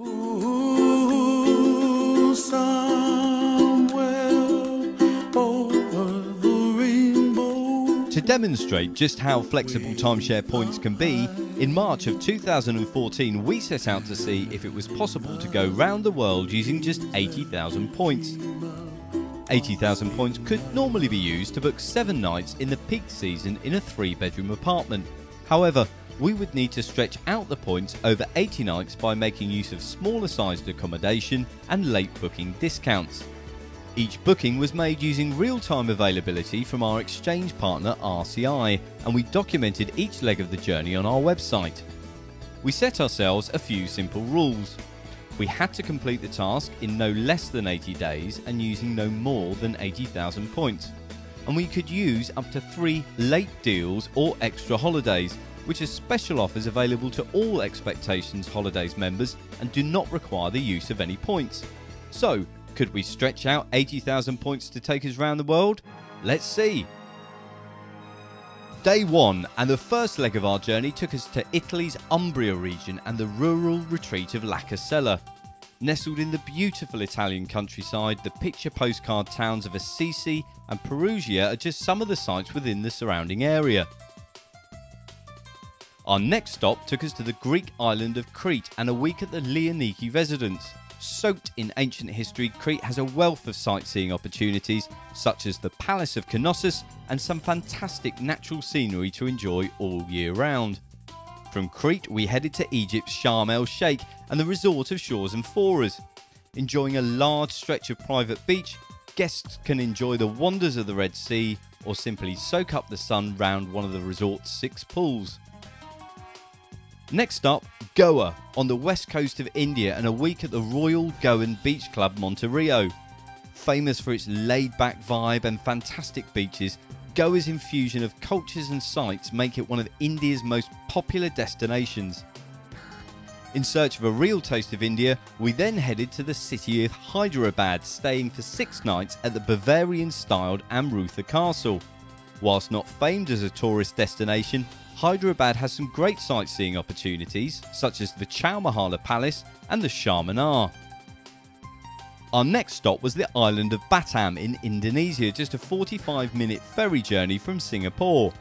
Ooh, somewhere over the rainbow. To demonstrate just how flexible timeshare points can be, in March of 2014 we set out to see if it was possible to go round the world using just 80,000 points. 80,000 points could normally be used to book 7 nights in the peak season in a 3-bedroom apartment. However, we would need to stretch out the points over 80 nights by making use of smaller sized accommodation and late booking discounts. Each booking was made using real-time availability from our exchange partner RCI, and we documented each leg of the journey on our website. We set ourselves a few simple rules. We had to complete the task in no less than 80 days and using no more than 80,000 points. And we could use up to 3 late deals or extra holidays, which are special offers available to all Expectations Holidays members and do not require the use of any points. So, could we stretch out 80,000 points to take us round the world? Let's see. Day 1 and the first leg of our journey took us to Italy's Umbria region and the rural retreat of La Casella. Nestled in the beautiful Italian countryside, the picture postcard towns of Assisi and Perugia are just some of the sites within the surrounding area. Our next stop took us to the Greek island of Crete and a week at the Leoniki residence. Soaked in ancient history, Crete has a wealth of sightseeing opportunities such as the Palace of Knossos and some fantastic natural scenery to enjoy all year round. From Crete we headed to Egypt's Sharm el-Sheikh and the resort of Shores and Foras. Enjoying a large stretch of private beach, guests can enjoy the wonders of the Red Sea or simply soak up the sun round one of the resort's 6 pools. Next up, Goa, on the west coast of India and a week at the Royal Goan Beach Club Monterio. Famous for its laid-back vibe and fantastic beaches, Goa's infusion of cultures and sights make it one of India's most popular destinations. In search of a real taste of India, we then headed to the city of Hyderabad, staying for 6 nights at the Bavarian-styled Amrutha Castle. Whilst not famed as a tourist destination, Hyderabad has some great sightseeing opportunities such as the Chowmahala Palace and the Charminar. Our next stop was the island of Batam in Indonesia, just a 45-minute ferry journey from Singapore.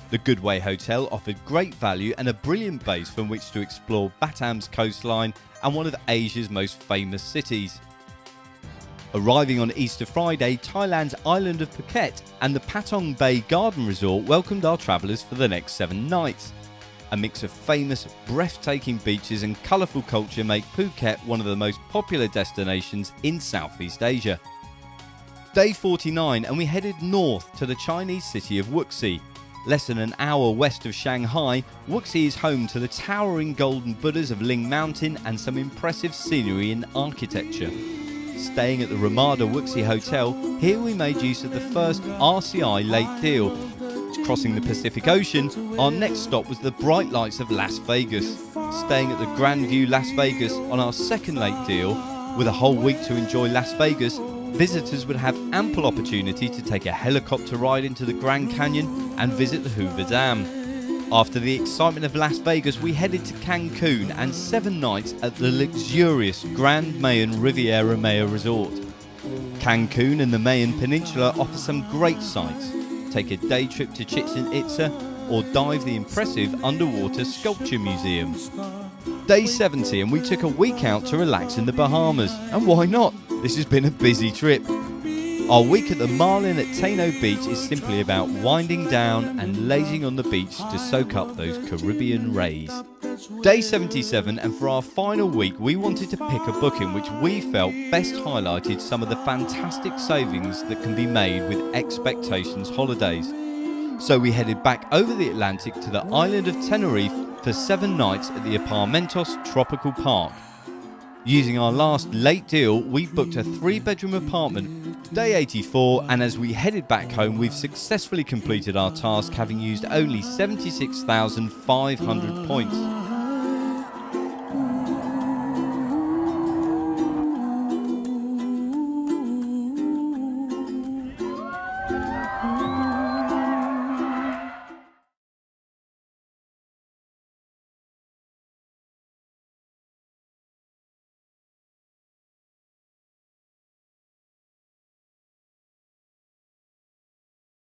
The Goodway Hotel offered great value and a brilliant base from which to explore Batam's coastline and one of Asia's most famous cities. Arriving on Easter Friday, Thailand's island of Phuket and the Patong Bay Garden Resort welcomed our travellers for the next 7 nights. A mix of famous, breathtaking beaches and colourful culture make Phuket one of the most popular destinations in Southeast Asia. Day 49 and we headed north to the Chinese city of Wuxi. Less than an hour west of Shanghai, Wuxi is home to the towering golden Buddhas of Ling Mountain and some impressive scenery and architecture. Staying at the Ramada Wuxi Hotel, here we made use of the first RCI late deal. Crossing the Pacific Ocean, our next stop was the bright lights of Las Vegas. Staying at the Grand View Las Vegas on our second late deal, with a whole week to enjoy Las Vegas, visitors would have ample opportunity to take a helicopter ride into the Grand Canyon and visit the Hoover Dam. After the excitement of Las Vegas, we headed to Cancun and 7 nights at the luxurious Grand Mayan Riviera Maya Resort. Cancun and the Mayan Peninsula offer some great sights. Take a day trip to Chichen Itza or dive the impressive underwater sculpture museum. Day 70 and we took a week out to relax in the Bahamas. And why not? This has been a busy trip. Our week at the Marlin at Taino Beach is simply about winding down and lazing on the beach to soak up those Caribbean rays. Day 77 and for our final week we wanted to pick a booking which we felt best highlighted some of the fantastic savings that can be made with Expectations Holidays. So we headed back over the Atlantic to the island of Tenerife for 7 nights at the Apartamentos Tropical Park. Using our last late deal, we booked a 3-bedroom apartment. Day 84 and as we headed back home we've successfully completed our task having used only 76,500 points.